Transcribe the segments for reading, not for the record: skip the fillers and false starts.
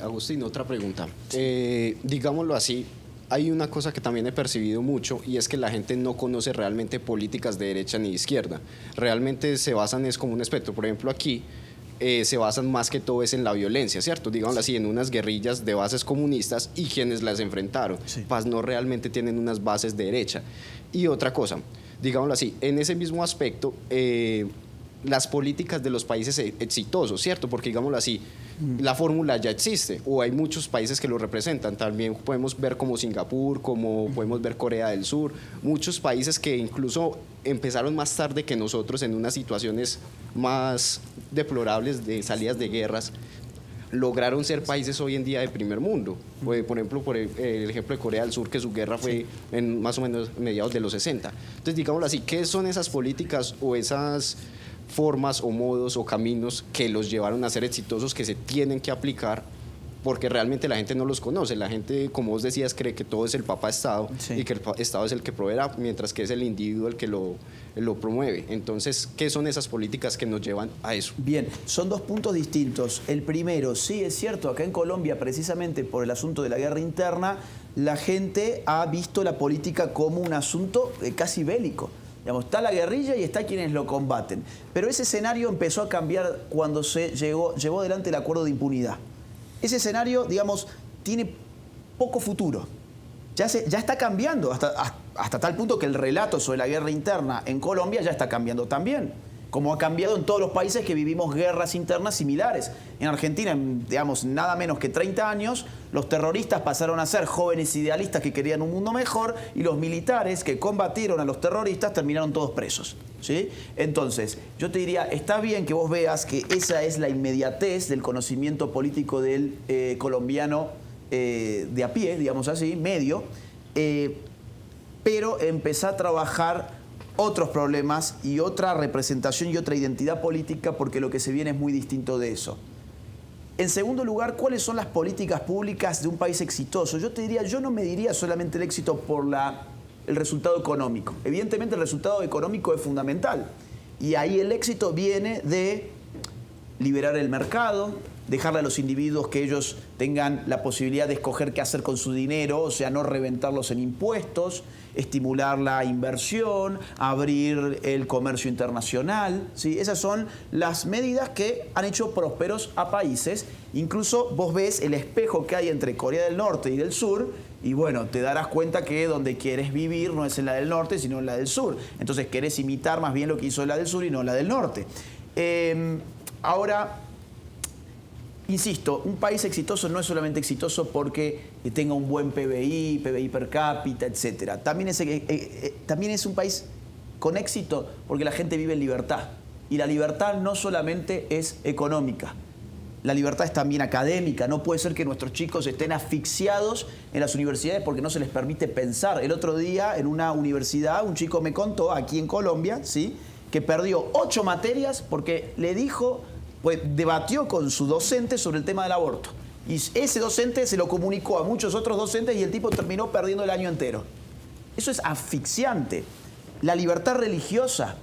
Agustín, otra pregunta. Digámoslo así, hay una cosa que también he percibido mucho y es que la gente no conoce realmente políticas de derecha ni de izquierda. Realmente se basan es como un espectro. Por ejemplo, aquí se basan más que todo es en la violencia, ¿cierto? Digámoslo así, en unas guerrillas de bases comunistas y quienes las enfrentaron. Sí. Pues no realmente tienen unas bases de derecha. Y otra cosa, digámoslo así, en ese mismo aspecto, las políticas de los países exitosos, ¿cierto? Porque digámoslo así, la fórmula ya existe o hay muchos países que lo representan. También podemos ver como Singapur, como podemos ver Corea del Sur, muchos países que incluso empezaron más tarde que nosotros en unas situaciones más deplorables de salidas de guerras, lograron ser países hoy en día de primer mundo. Por ejemplo, por el ejemplo de Corea del Sur, que su guerra fue en más o menos mediados de los 60. Entonces, digámoslo así, ¿qué son esas políticas o esas formas o modos o caminos que los llevaron a ser exitosos que se tienen que aplicar? Porque realmente la gente no los conoce. La gente, como vos decías, cree que todo es el Papa Estado y que el Estado es el que proveerá, mientras que es el individuo el que lo promueve. Entonces, ¿qué son esas políticas que nos llevan a eso? Bien, son dos puntos distintos. El primero, sí es cierto, acá en Colombia, precisamente por el asunto de la guerra interna, la gente ha visto la política como un asunto casi bélico. Digamos, está la guerrilla y está quienes lo combaten. Pero ese escenario empezó a cambiar cuando se llevó adelante el acuerdo de impunidad. Ese escenario, digamos, tiene poco futuro. Ya está cambiando hasta tal punto que el relato sobre la guerra interna en Colombia ya está cambiando también, como ha cambiado en todos los países que vivimos guerras internas similares. En Argentina, digamos, nada menos que 30 años, los terroristas pasaron a ser jóvenes idealistas que querían un mundo mejor y los militares que combatieron a los terroristas terminaron todos presos, ¿sí? Entonces, yo te diría, está bien que vos veas que esa es la inmediatez del conocimiento político del colombiano de a pie, digamos así, medio, pero empezá a trabajar otros problemas y otra representación y otra identidad política, porque lo que se viene es muy distinto de eso. En segundo lugar, ¿cuáles son las políticas públicas de un país exitoso? Yo te diría, yo no mediría solamente el éxito por el resultado económico. Evidentemente el resultado económico es fundamental y ahí el éxito viene de liberar el mercado, dejarle a los individuos que ellos tengan la posibilidad de escoger qué hacer con su dinero, o sea, no reventarlos en impuestos, estimular la inversión, abrir el comercio internacional, ¿sí? Esas son las medidas que han hecho prósperos a países. Incluso vos ves el espejo que hay entre Corea del Norte y del Sur y bueno, te darás cuenta que donde quieres vivir no es en la del norte, sino en la del sur. Entonces querés imitar más bien lo que hizo la del sur y no la del norte. Ahora, insisto, un país exitoso no es solamente exitoso porque tenga un buen PBI per cápita, etc. También es un país con éxito porque la gente vive en libertad. Y la libertad no solamente es económica, la libertad es también académica. No puede ser que nuestros chicos estén asfixiados en las universidades porque no se les permite pensar. El otro día en una universidad un chico me contó, aquí en Colombia, ¿sí?, que perdió 8 materias porque le dijo, pues debatió con su docente sobre el tema del aborto. Y ese docente se lo comunicó a muchos otros docentes y el tipo terminó perdiendo el año entero. Eso es asfixiante. La libertad religiosa,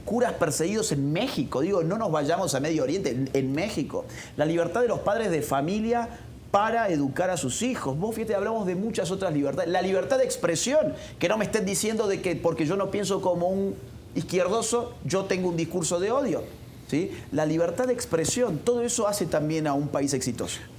curas perseguidos en México, digo, no nos vayamos a Medio Oriente, en México. La libertad de los padres de familia para educar a sus hijos. Vos, fíjate, hablamos de muchas otras libertades. La libertad de expresión, que no me estén diciendo de que porque yo no pienso como un izquierdoso, yo tengo un discurso de odio, ¿sí? La libertad de expresión, todo eso hace también a un país exitoso.